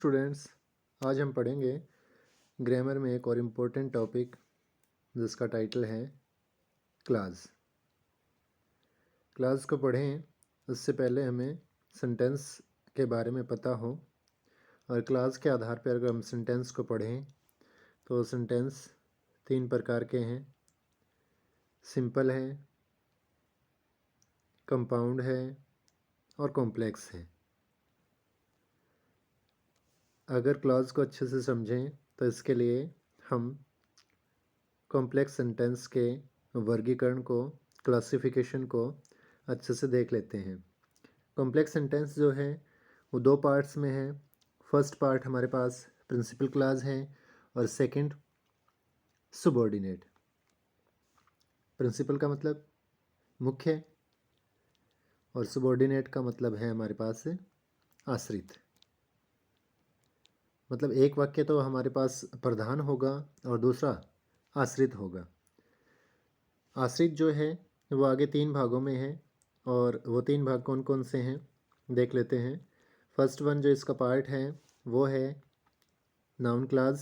Students, आज हम पढ़ेंगे ग्रामर में एक और इम्पोर्टेंट टॉपिक जिसका टाइटल है क्लास। क्लास को पढ़ें उससे पहले हमें सेंटेंस के बारे में पता हो, और क्लास के आधार पर अगर हम सेंटेंस को पढ़ें तो सेंटेंस तीन प्रकार के हैं। सिंपल है, कंपाउंड है और कॉम्प्लेक्स है। अगर क्लास को अच्छे से समझें तो इसके लिए हम कॉम्प्लेक्स सेंटेंस के वर्गीकरण को, क्लासिफिकेशन को अच्छे से देख लेते हैं। कॉम्प्लेक्स सेंटेंस जो है वो दो पार्ट्स में है। फर्स्ट पार्ट हमारे पास प्रिंसिपल क्लॉज है और सेकंड सबऑर्डिनेट। प्रिंसिपल का मतलब मुख्य और सबऑर्डिनेट का मतलब है हमारे पास आश्रित। मतलब एक वाक्य तो हमारे पास प्रधान होगा और दूसरा आश्रित होगा। आश्रित जो है वो आगे तीन भागों में है, और वो तीन भाग कौन कौन से हैं देख लेते हैं। फर्स्ट वन जो इसका पार्ट है वो है noun clause.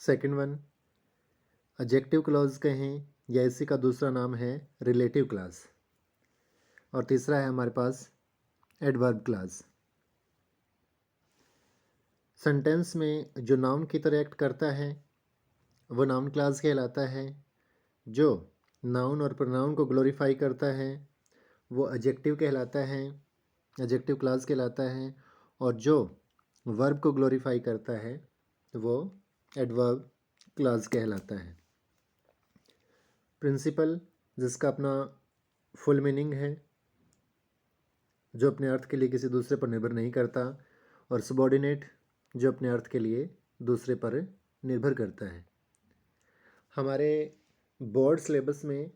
Second one adjective clause कहें या इसी का दूसरा नाम है रिलेटिव क्लॉज। और तीसरा है हमारे पास एडवर्ब क्लॉज। सेंटेंस में जो नाउन की तरह एक्ट करता है वो नाउन क्लॉज कहलाता है। जो नाउन और प्रोनाउन को ग्लोरीफाई करता है वो एडजेक्टिव कहलाता है, एडजेक्टिव क्लॉज कहलाता है। और जो वर्ब को ग्लोरीफाई करता है वो एडवर्ब क्लॉज कहलाता है। प्रिंसिपल जिसका अपना फुल मीनिंग है, जो अपने अर्थ के लिए किसी दूसरे पर निर्भर नहीं करता, और सबऑर्डिनेट जो अपने अर्थ के लिए दूसरे पर निर्भर करता है। हमारे बोर्ड सिलेबस में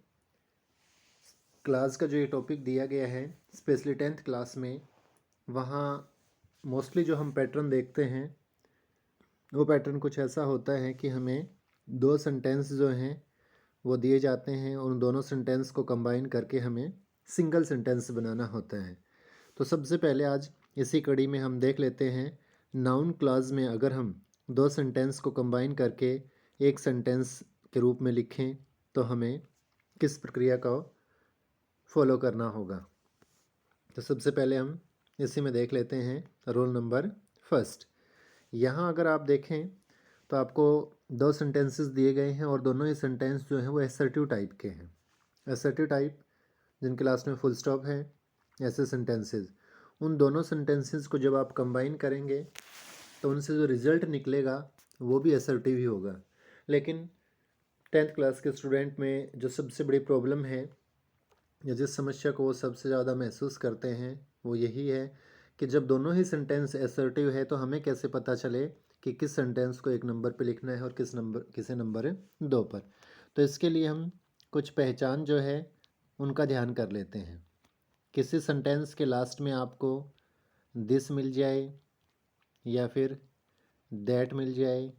क्लास का जो ये टॉपिक दिया गया है, स्पेशली 10th क्लास में, वहाँ मोस्टली जो हम पैटर्न देखते हैं वो पैटर्न कुछ ऐसा होता है कि हमें दो सेंटेंस जो हैं वो दिए जाते हैं, और उन दोनों सेंटेंस को कंबाइन करके हमें सिंगल सेंटेंस बनाना होता है। तो सबसे पहले आज इसी कड़ी में हम देख लेते हैं नाउन क्लॉज में अगर हम दो सेंटेंस को कंबाइन करके एक सेंटेंस के रूप में लिखें तो हमें किस प्रक्रिया का फॉलो करना होगा। तो सबसे पहले हम इसी में देख लेते हैं रोल नंबर फर्स्ट। यहाँ अगर आप देखें तो आपको दो सेंटेंसेस दिए गए हैं, और दोनों ही सेंटेंस जो हैं वो असर्टिव टाइप के हैं। असर्टिव टाइप जिनके लास्ट में फुल स्टॉप है, ऐसे सेंटेंसेस। उन दोनों सेंटेंसेस को जब आप कंबाइन करेंगे तो उनसे जो रिज़ल्ट निकलेगा वो भी असर्टिव ही होगा। लेकिन 10th क्लास के स्टूडेंट में जो सबसे बड़ी प्रॉब्लम है या जिस समस्या को वो सबसे ज़्यादा महसूस करते हैं वो यही है कि जब दोनों ही सेंटेंस असर्टिव है तो हमें कैसे पता चले कि किस सेंटेंस को एक नंबर पे लिखना है और किसे नंबर 2 पर। तो इसके लिए हम कुछ पहचान जो है उनका ध्यान कर लेते हैं। किसी सेंटेंस के लास्ट में आपको दिस मिल जाए, या फिर दैट मिल जाए,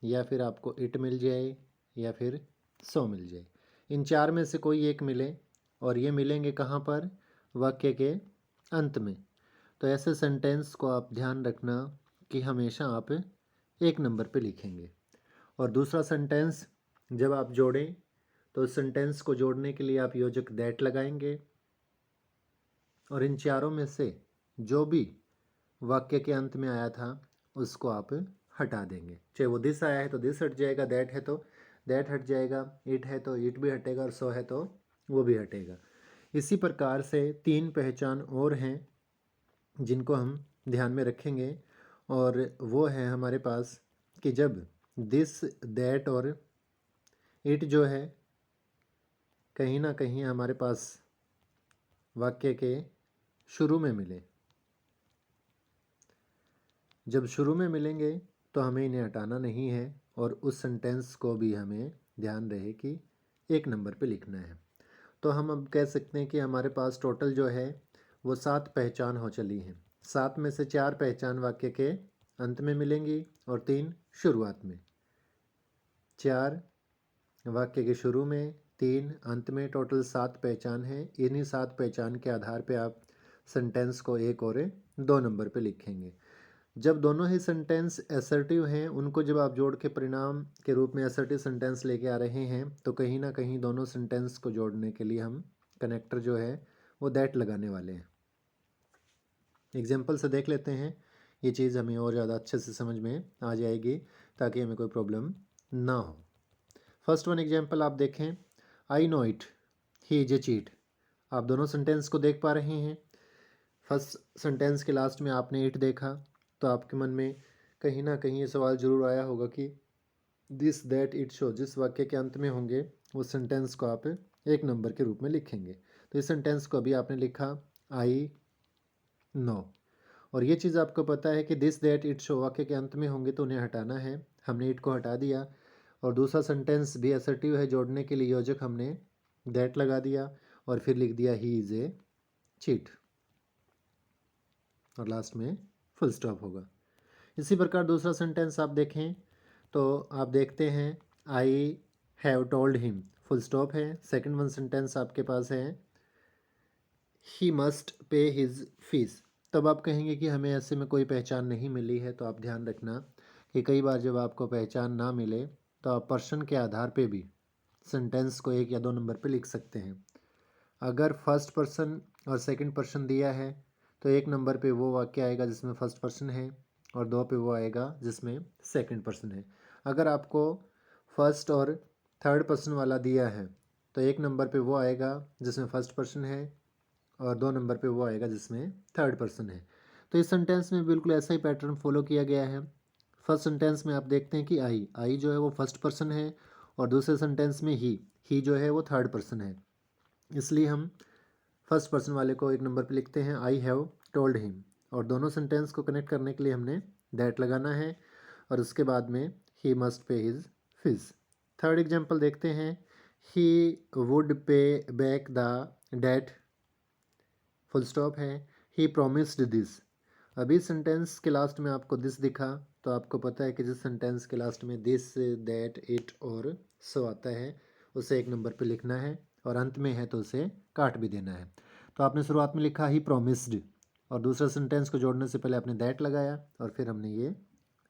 या फिर आपको इट मिल जाए, या फिर सो मिल जाए। इन चार में से कोई एक मिले, और ये मिलेंगे कहाँ पर? वाक्य के अंत में। तो ऐसे सेंटेंस को आप ध्यान रखना कि हमेशा आप एक नंबर पे लिखेंगे। और दूसरा सेंटेंस जब आप जोड़ें तो उस सेंटेंस को जोड़ने के लिए आप योजक दैट लगाएंगे, और इन चारों में से जो भी वाक्य के अंत में आया था उसको आप हटा देंगे। चाहे वो दिस आया है तो दिस हट जाएगा, दैट है तो दैट हट जाएगा, इट है तो इट भी हटेगा, और सो है तो वो भी हटेगा। इसी प्रकार से तीन पहचान और हैं जिनको हम ध्यान में रखेंगे, और वो है हमारे पास कि जब दिस, दैट और इट जो है कहीं ना कहीं हमारे पास वाक्य के शुरू में मिले। जब शुरू में मिलेंगे तो हमें इन्हें हटाना नहीं है, और उस सेंटेंस को भी हमें ध्यान रहे कि एक नंबर पे लिखना है। तो हम अब कह सकते हैं कि हमारे पास टोटल जो है वो 7 पहचान हो चली हैं। 7 में से 4 पहचान वाक्य के अंत में मिलेंगी और 3 शुरुआत में। 4 वाक्य के शुरू में, 3 अंत में, टोटल 7 पहचान है। इन्हीं 7 पहचान के आधार पे आप सेंटेंस को 1 और 2 नंबर पे लिखेंगे। जब दोनों ही सेंटेंस असर्टिव हैं, उनको जब आप जोड़ के परिणाम के रूप में असर्टिव सेंटेंस लेके आ रहे हैं, तो कहीं ना कहीं दोनों सेंटेंस को जोड़ने के लिए हम कनेक्टर जो है वो दैट लगाने वाले हैं। एग्जाम्पल से देख लेते हैं, ये चीज़ हमें और ज़्यादा अच्छे से समझ में आ जाएगी ताकि हमें कोई प्रॉब्लम ना हो। फर्स्ट वन एग्जाम्पल आप देखें, I know it he is a cheat. आप दोनों सेंटेंस को देख पा रहे हैं। फर्स्ट सेंटेंस के लास्ट में आपने इट देखा तो आपके मन में कहीं ना कहीं ये सवाल ज़रूर आया होगा कि दिस दैट इट शो, जिस वाक्य के अंत में होंगे उस सेंटेंस को आप 1 नंबर के रूप में लिखेंगे। तो इस सेंटेंस को अभी आपने लिखा आई नो, और ये चीज़ आपको पता है कि दिस दैट इट शो वाक्य के अंत में होंगे तो उन्हें हटाना है। हमने इट को हटा दिया, और दूसरा सेंटेंस भी असर्टिव है, जोड़ने के लिए योजक हमने दैट लगा दिया और फिर लिख दिया ही इज़ ए चीट, और लास्ट में फुल स्टॉप होगा। इसी प्रकार दूसरा सेंटेंस आप देखें तो आप देखते हैं I have told him, full stop है। सेकंड वन सेंटेंस आपके पास है ही मस्ट पे हिज फीस। तब आप कहेंगे कि हमें ऐसे में कोई पहचान नहीं मिली है, तो आप ध्यान रखना कि कई बार जब आपको पहचान ना मिले तो आप पर्सन के आधार पे भी सेंटेंस को 1 या 2 नंबर पे लिख सकते हैं। अगर फर्स्ट पर्सन और सेकंड पर्सन दिया है तो 1 नंबर पे वो वाक्य आएगा जिसमें फर्स्ट पर्सन है, और 2 पे वो आएगा जिसमें सेकंड पर्सन है। अगर आपको फर्स्ट और थर्ड पर्सन वाला दिया है तो 1 नंबर पे वो आएगा जिसमें फर्स्ट पर्सन है, और 2 नंबर पे वो आएगा जिसमें थर्ड पर्सन है। तो इस सेंटेंस में बिल्कुल ऐसा ही पैटर्न फॉलो किया गया है। फर्स्ट सेंटेंस में आप देखते हैं कि आई जो है वो फर्स्ट पर्सन है, और दूसरे सेंटेंस में ही जो है वो थर्ड पर्सन है। इसलिए हम फर्स्ट पर्सन वाले को 1 नंबर पे लिखते हैं आई हैव टोल्ड हिम, और दोनों सेंटेंस को कनेक्ट करने के लिए हमने दैट लगाना है, और उसके बाद में ही must pay his fees. Third example देखते हैं, he would pay back the debt, full stop है, ही प्रोमिस्ड दिस। अभी सेंटेंस के लास्ट में आपको दिस दिखा तो आपको पता है कि जिस सेंटेंस के लास्ट में दिस दैट इट और सो आता है उसे 1 नंबर पे लिखना है, और अंत में है तो उसे काट भी देना है। तो आपने शुरुआत में लिखा ही प्रोमिस्ड, और दूसरा सेंटेंस को जोड़ने से पहले आपने दैट लगाया, और फिर हमने ये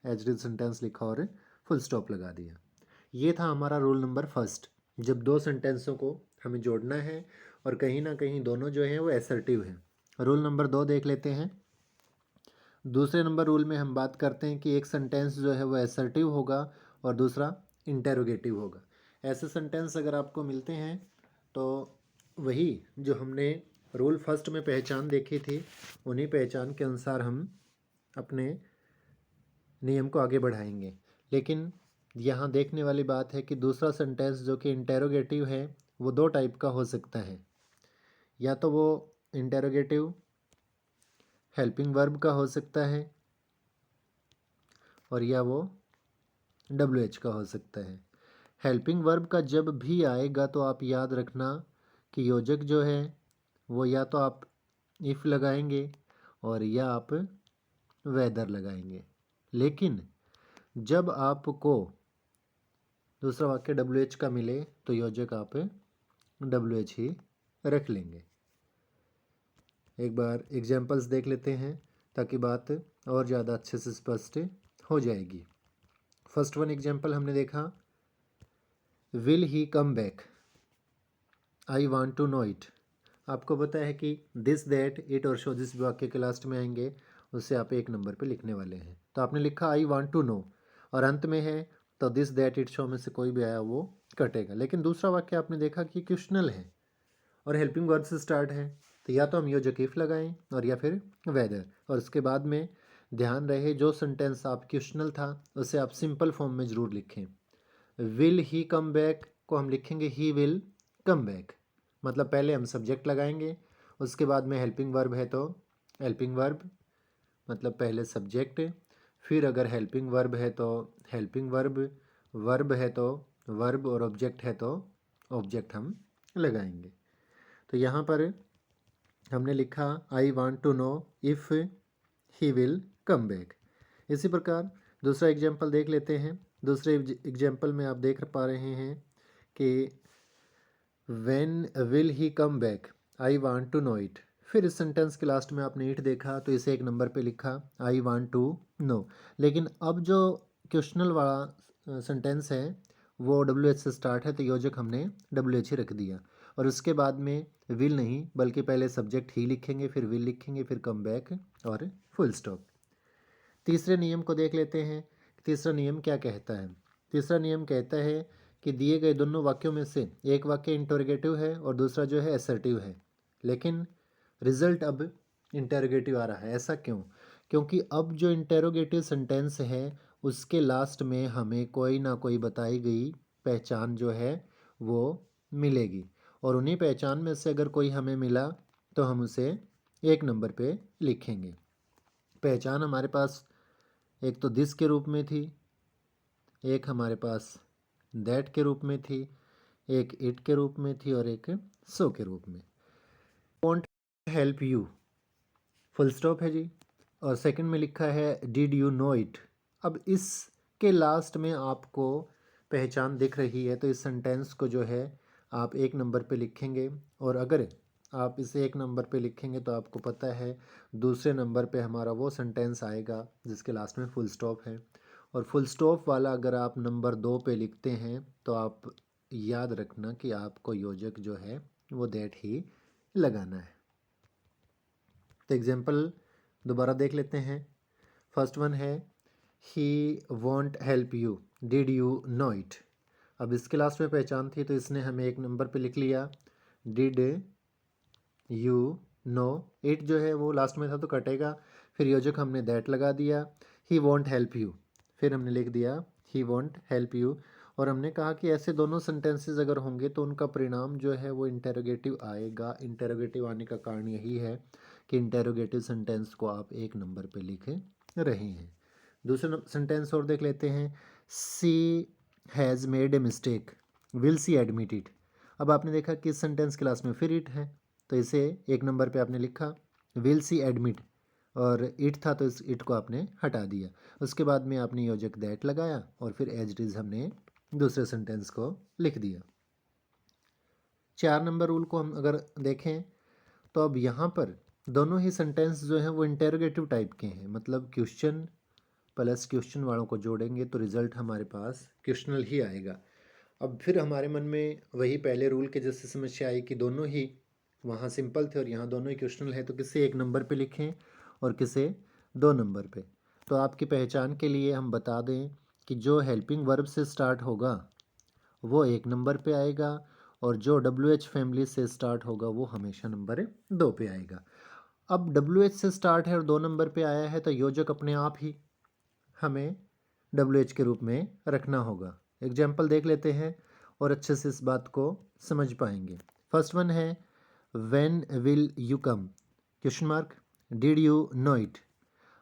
एज इट सेंटेंस लिखा और फुल स्टॉप लगा दिया। ये था हमारा रूल नंबर फर्स्ट, जब 2 सेंटेंसों को हमें जोड़ना है और कहीं ना कहीं दोनों जो हैं वो असर्टिव हैं। रूल नंबर 2 देख लेते हैं। दूसरे नंबर रूल में हम बात करते हैं कि एक सेंटेंस जो है वो असर्टिव होगा और दूसरा इंटेरोगेटिव होगा। ऐसे सेंटेंस अगर आपको मिलते हैं तो वही जो हमने रूल फर्स्ट में पहचान देखी थी, उन्हीं पहचान के अनुसार हम अपने नियम को आगे बढ़ाएंगे। लेकिन यहाँ देखने वाली बात है कि दूसरा सेंटेंस जो कि इंटेरोगेटिव है वो 2 टाइप का हो सकता है। या तो वो इंटेरोगेटिव हेल्पिंग वर्ब का हो सकता है, और या वो WH का हो सकता है। हेल्पिंग वर्ब का जब भी आएगा तो आप याद रखना कि योजक जो है वो या तो आप इफ़ लगाएंगे और या आप वेदर लगाएंगे। लेकिन जब आपको दूसरा वाक्य WH का मिले तो योजक आप WH ही रख लेंगे। एक बार एग्जाम्पल्स देख लेते हैं ताकि बात और ज़्यादा अच्छे से स्पष्ट हो जाएगी। फर्स्ट वन एग्जाम्पल हमने देखा, will he come back, I want to know it. आपको पता है कि दिस दैट इट और शो जिस वाक्य के लास्ट में आएंगे उससे आप 1 नंबर पे लिखने वाले हैं। तो आपने लिखा आई वांट टू नो, और अंत में है तो दिस दैट इट शो में से कोई भी आया वो कटेगा। लेकिन दूसरा वाक्य आपने देखा कि क्वेश्चनल है और हेल्पिंग वर्ब से स्टार्ट है, तो या तो हम योजक इफ लगाएं और या फिर वेदर, और उसके बाद में ध्यान रहे जो सेंटेंस आप क्वेश्चनल था उसे आप सिंपल फॉर्म में ज़रूर लिखें। विल ही कम बैक को हम लिखेंगे ही विल कम बैक, मतलब पहले हम सब्जेक्ट लगाएंगे, उसके बाद में हेल्पिंग वर्ब है तो हेल्पिंग वर्ब, मतलब पहले सब्जेक्ट, फिर अगर हेल्पिंग वर्ब है तो हेल्पिंग वर्ब, वर्ब है तो वर्ब, और ऑब्जेक्ट है तो ऑब्जेक्ट हम लगाएंगे। तो यहाँ पर हमने लिखा I want to know if he will come back. इसी प्रकार दूसरा एग्जाम्पल देख लेते हैं। दूसरे एग्जाम्पल में आप देख पा रहे हैं कि when will he come back, I want to know it, फिर इस सेंटेंस के लास्ट में आपने इट देखा तो इसे एक नंबर पे लिखा आई वांट टू नो। लेकिन अब जो क्वेश्चनल वाला सेंटेंस है वो डब्ल्यू एच से स्टार्ट है तो योजक हमने डब्ल्यू एच ही रख दिया। और उसके बाद में विल नहीं बल्कि पहले सब्जेक्ट ही लिखेंगे, फिर विल लिखेंगे, फिर कम बैक और फुल स्टॉप। तीसरे नियम को देख लेते हैं। तीसरा नियम क्या कहता है? तीसरा नियम कहता है कि दिए गए दोनों वाक्यों में से एक वाक्य इंटरोगेटिव है और दूसरा जो है असर्टिव है, लेकिन रिजल्ट अब इंटरोगेटिव आ रहा है। ऐसा क्यों? क्योंकि अब जो इंटरोगेटिव सेंटेंस है उसके लास्ट में हमें कोई ना कोई बताई गई पहचान जो है वो मिलेगी, और उन्हीं पहचान में से अगर कोई हमें मिला तो हम उसे एक नंबर पे लिखेंगे। पहचान हमारे पास एक तो दिस के रूप में थी, एक हमारे पास दैट के रूप में थी, एक इट के रूप में थी और एक सो के रूप में। Want help you full stop है जी, और सेकंड में लिखा है डिड यू नो इट। अब इसके लास्ट में आपको पहचान दिख रही है तो इस सेंटेंस को जो है आप एक नंबर पे लिखेंगे, और अगर आप इसे एक नंबर पे लिखेंगे तो आपको पता है दूसरे नंबर पे हमारा वो सेंटेंस आएगा जिसके लास्ट में फुल स्टॉप है। और फुल स्टॉप वाला अगर आप नंबर 2 पे लिखते हैं तो आप याद रखना कि आपको योजक जो है वो दैट ही लगाना है। तो एग्जाम्पल दोबारा देख लेते हैं। फर्स्ट वन है he want help you, did you know it. अब इसके लास्ट में पहचान थी तो इसने हमें एक नंबर पे लिख लिया डिड यू नो इट, जो है वो लास्ट में था तो कटेगा। फिर योजक हमने दैट लगा दिया। ही वॉन्ट हेल्प यू, फिर हमने लिख दिया ही वॉन्ट हेल्प यू। और हमने कहा कि ऐसे दोनों सेंटेंसेस अगर होंगे तो उनका परिणाम जो है वो इंटेरोगेटिव आएगा। इंटेरोगेटिव आने का कारण यही है कि इंटेरोगेटिव सेंटेंस को आप एक नंबर पे लिख रहे हैं। दूसरा सेंटेंस और देख लेते हैं। She has made a mistake, will she admit it. अब आपने देखा कि इस सेंटेंस के लास्ट में फिर इट है तो इसे एक नंबर पे आपने लिखा विल सी एडमिट, और इट था तो इस इट को आपने हटा दिया। उसके बाद में आपने योजक दैट लगाया और फिर एज इट इज़ हमने दूसरे सेंटेंस को लिख दिया। 4 नंबर रूल को हम अगर देखें तो अब यहाँ पर दोनों ही सेंटेंस जो हैं वो इंटेरोगेटिव टाइप के हैं, मतलब क्वेश्चन प्लस क्वेश्चन वालों को जोड़ेंगे तो रिजल्ट हमारे पास क्वेश्चनल ही आएगा। अब फिर हमारे मन में वही पहले रूल के जैसे समस्या आई कि दोनों ही वहाँ सिंपल थे और यहाँ दोनों ही क्वेश्चनल है, तो किसे एक नंबर पे लिखें और किसे 2 नंबर पे। तो आपकी पहचान के लिए हम बता दें कि जो हेल्पिंग वर्ब से स्टार्ट होगा वो एक नंबर पे आएगा, और जो डब्ल्यू एच फैमिली से स्टार्ट होगा वो हमेशा नंबर 2 पे आएगा। अब डब्ल्यू एच से स्टार्ट है और 2 नंबर पे आया है तो योजक अपने आप ही हमें डब्ल्यू एच के रूप में रखना होगा। एग्जाम्पल देख लेते हैं और अच्छे से इस बात को समझ पाएंगे। फर्स्ट वन है when will you come question mark, did you know it.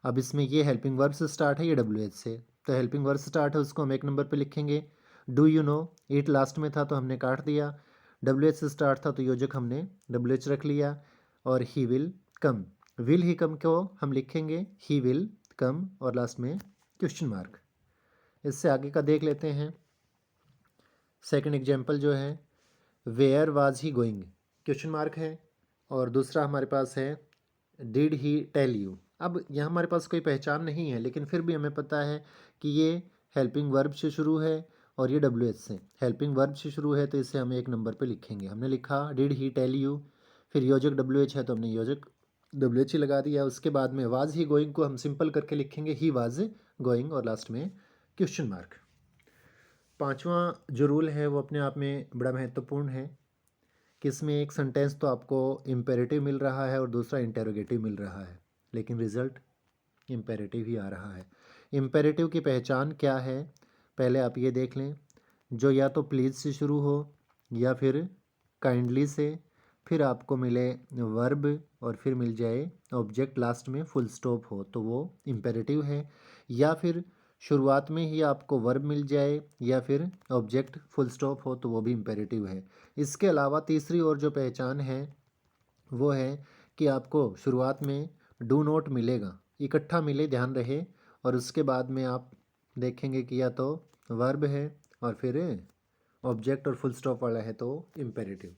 अब इसमें ये हेल्पिंग वर्ब से स्टार्ट है, ये डब्ल्यू एच से, तो हेल्पिंग वर्ब से स्टार्ट है उसको हम एक नंबर पे लिखेंगे। Do you know it last में था तो हमने काट दिया। डब्ल्यू एच से स्टार्ट था तो योजक हमने डब्ल्यू एच रख लिया। और ही विल कम, विल ही कम को हम लिखेंगे ही विल कम और लास्ट में क्वेश्चन मार्क। इससे आगे का देख लेते हैं। सेकंड एग्जांपल जो है where was he going question mark है, और दूसरा हमारे पास है डिड ही टेल यू। अब यहाँ हमारे पास कोई पहचान नहीं है लेकिन फिर भी हमें पता है कि ये हेल्पिंग वर्ब से शुरू है और ये डब्ल्यू एच से। हेल्पिंग वर्ब से शुरू है तो इसे हम एक नंबर पे लिखेंगे। हमने लिखा डिड ही टेल यू, फिर योजक डब्ल्यू एच है तो हमने योजक डब्ल्यू एच ही लगा दिया। उसके बाद में वाज ही गोइंग को हम सिंपल करके लिखेंगे ही वाज गोइंग और लास्ट में क्वेश्चन मार्क। पांचवा जो रूल है वो अपने आप में बड़ा महत्वपूर्ण है कि इसमें एक सेंटेंस तो आपको इम्पेरेटिव मिल रहा है और दूसरा इंटेरोगेटिव मिल रहा है, लेकिन रिजल्ट इम्पेरेटिव ही आ रहा है। इम्पेरेटिव की पहचान क्या है पहले आप ये देख लें, जो या तो प्लीज़ से शुरू हो या फिर काइंडली से, फिर आपको मिले वर्ब और फिर मिल जाए ऑब्जेक्ट लास्ट में फुल स्टॉप हो तो वो इम्पेरेटिव है, या फिर शुरुआत में ही आपको वर्ब मिल जाए या फिर ऑब्जेक्ट फुल स्टॉप हो तो वो भी इम्पेरेटिव है। इसके अलावा तीसरी और जो पहचान है वो है कि आपको शुरुआत में डू नॉट मिलेगा, इकट्ठा मिले ध्यान रहे, और उसके बाद में आप देखेंगे कि या तो वर्ब है और फिर ऑब्जेक्ट और फुल स्टॉप वाला है तो इम्पेरेटिव।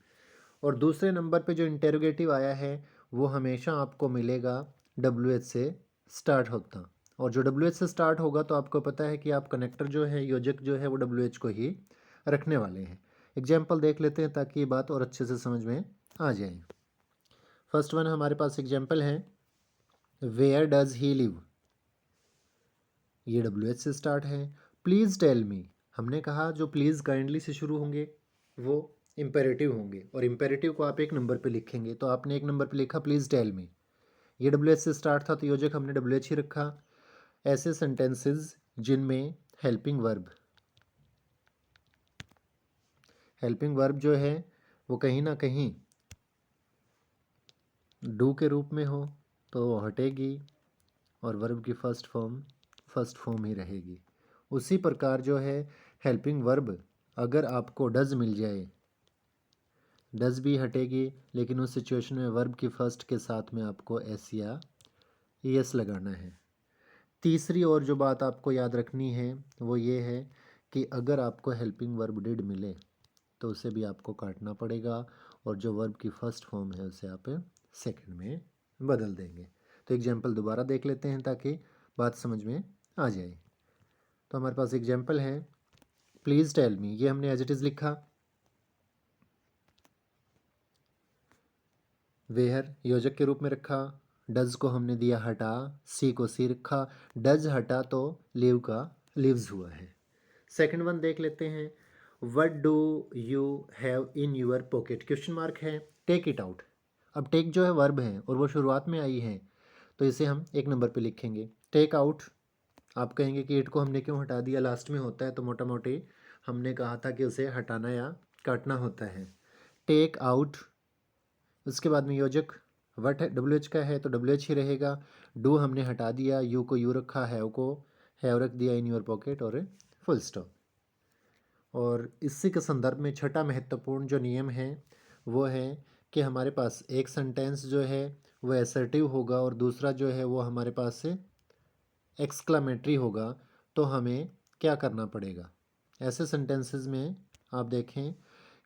और दूसरे नंबर पे जो इंटेरोगेटिव आया है वो हमेशा आपको मिलेगा WH से स्टार्ट होता, और जो WH से स्टार्ट होगा तो आपको पता है कि आप कनेक्टर जो है, योजक जो है, वो WH को ही रखने वाले हैं। एग्जाम्पल देख लेते हैं ताकि ये बात और अच्छे से समझ में आ जाए। फर्स्ट वन हमारे पास एग्जाम्पल है, वेयर डज ही लिव, ये WH से स्टार्ट है। प्लीज़ टेल मी, हमने कहा जो प्लीज़ काइंडली से शुरू होंगे वो इम्पेरेटिव होंगे, और इम्पेरेटिव को आप एक नंबर पे लिखेंगे, तो आपने एक नंबर पे लिखा प्लीज़ टेल मी, ये WH से स्टार्ट था तो योजक हमने WH ही रखा। ऐसे सेंटेंसेस जिनमें हेल्पिंग वर्ब जो है वो कहीं ना कहीं डू के रूप में हो तो वो हटेगी और वर्ब की फर्स्ट फॉर्म ही रहेगी। उसी प्रकार जो है हेल्पिंग वर्ब अगर आपको डज मिल जाए, डज भी हटेगी, लेकिन उस सिचुएशन में वर्ब की फर्स्ट के साथ में आपको एस या एस लगाना है। तीसरी और जो बात आपको याद रखनी है वो ये है कि अगर आपको हेल्पिंग वर्ब डिड मिले तो उसे भी आपको काटना पड़ेगा, और जो वर्ब की फर्स्ट फॉर्म है उसे आप सेकंड में बदल देंगे। तो एग्जाम्पल दोबारा देख लेते हैं ताकि बात समझ में आ जाए। तो हमारे पास एग्जाम्पल है, प्लीज़ टेल मी, ये हमने एज इट इज़ लिखा। वेयर योजक के रूप में रखा, डज को हमने दिया हटा, सी को सी रखा, डज हटा तो लिव का लिव्स हुआ है। सेकंड वन देख लेते हैं, what do you have in your pocket, question mark है, टेक इट आउट। अब टेक जो है वर्ब है और वो शुरुआत में आई है तो इसे हम एक नंबर पे लिखेंगे। टेक आउट, आप कहेंगे कि इट को हमने क्यों हटा दिया, लास्ट में होता है, तो मोटा मोटी हमने कहा था कि उसे हटाना या काटना होता है। टेक आउट, उसके बाद में योजक वट है, WH का है तो WH ही रहेगा। डू हमने हटा दिया, यू को यू रखा, हैव को हैव रख दिया इन योर पॉकेट और फुल स्टॉप। और इसी के संदर्भ में छठा महत्वपूर्ण जो नियम है वो है कि हमारे पास एक सेंटेंस जो है वो असर्टिव होगा और दूसरा जो है वो हमारे पास से एक्सक्लामेटरी होगा, तो हमें क्या करना पड़ेगा। ऐसे सेंटेंसेस में आप देखें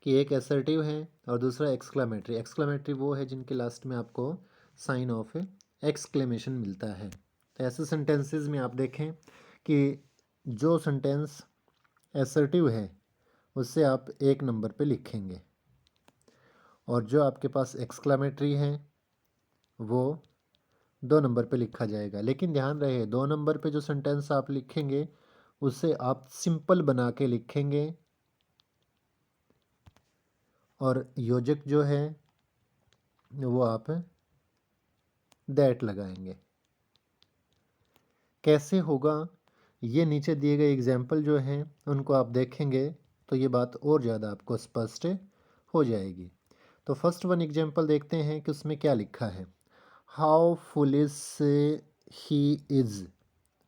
कि एक असर्टिव है और दूसरा एक्सक्लामेटरी। एक्सक्लामेटरी वो है जिनके लास्ट में आपको साइन ऑफ एक्सक्लेमेशन मिलता है। तो ऐसे सेंटेंसेस में आप देखें कि जो सेंटेंस असर्टिव है उससे आप एक नंबर पे लिखेंगे, और जो आपके पास एक्सक्लामेटरी है वो 2 नंबर पे लिखा जाएगा। लेकिन ध्यान रहे 2 नंबर पे जो सेंटेंस आप लिखेंगे उसे आप सिंपल बना के लिखेंगे, और योजक जो है वो आप दैट लगाएंगे। कैसे होगा, ये नीचे दिए गए एग्जाम्पल जो हैं उनको आप देखेंगे तो ये बात और ज़्यादा आपको स्पष्ट हो जाएगी। तो फर्स्ट वन एग्जाम्पल देखते हैं कि उसमें क्या लिखा है, हाउ फुलिश ही इज़,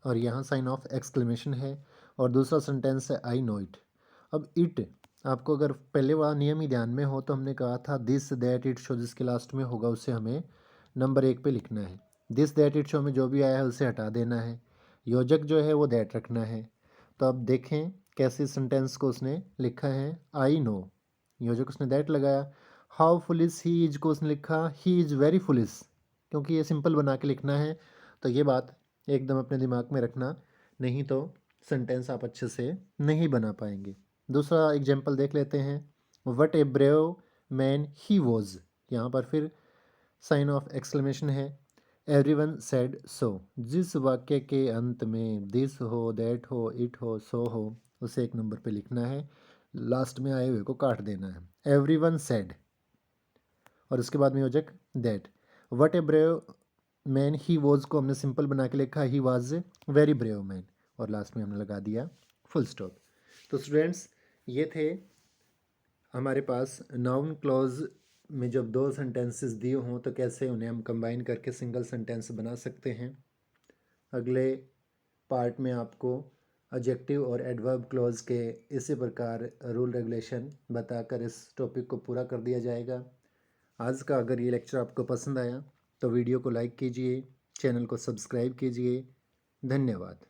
और यहाँ साइन ऑफ एक्सक्लेमेशन है, और दूसरा सेंटेंस है आई नो इट। अब इट, आपको अगर पहले वाला नियम ही ध्यान में हो तो हमने कहा था दिस दैट इट शो जिसके लास्ट में होगा उसे हमें नंबर 1 पे लिखना है। दिस दैट इट शो में जो भी आया है उसे हटा देना है, योजक जो है वो दैट रखना है। तो अब देखें कैसे सेंटेंस को उसने लिखा है, आई नो, योजक उसने दैट लगाया। हाउ फुलिश ही इज को उसने लिखा ही इज़ वेरी फुलिश, क्योंकि ये सिंपल बना के लिखना है, तो ये बात एकदम अपने दिमाग में रखना, नहीं तो सेंटेंस आप अच्छे से नहीं बना पाएंगे। दूसरा एग्जाम्पल देख लेते हैं, what a brave man he was, यहाँ पर फिर साइन ऑफ एक्सक्लेमेशन है। एवरीवन सेड सो, जिस वाक्य के अंत में दिस हो, दैट हो, इट हो, सो हो, उसे एक नंबर पे लिखना है, लास्ट में आए हुए को काट देना है। एवरीवन सेड और उसके बाद में योजक that. What a brave man he was को हमने सिंपल बना के लिखा he was a very brave man, और लास्ट में हमने लगा दिया फुल स्टॉप। तो स्टूडेंट्स ये थे हमारे पास नाउन क्लॉज में जब 2 सेंटेंसेस दिए हों तो कैसे उन्हें हम कंबाइन करके सिंगल सेंटेंस बना सकते हैं। अगले पार्ट में आपको एडजेक्टिव और एडवर्ब क्लॉज के इसी प्रकार रूल रेगुलेशन बताकर इस टॉपिक को पूरा कर दिया जाएगा। आज का अगर ये लेक्चर आपको पसंद आया तो वीडियो को लाइक कीजिए, चैनल को सब्सक्राइब कीजिए। धन्यवाद।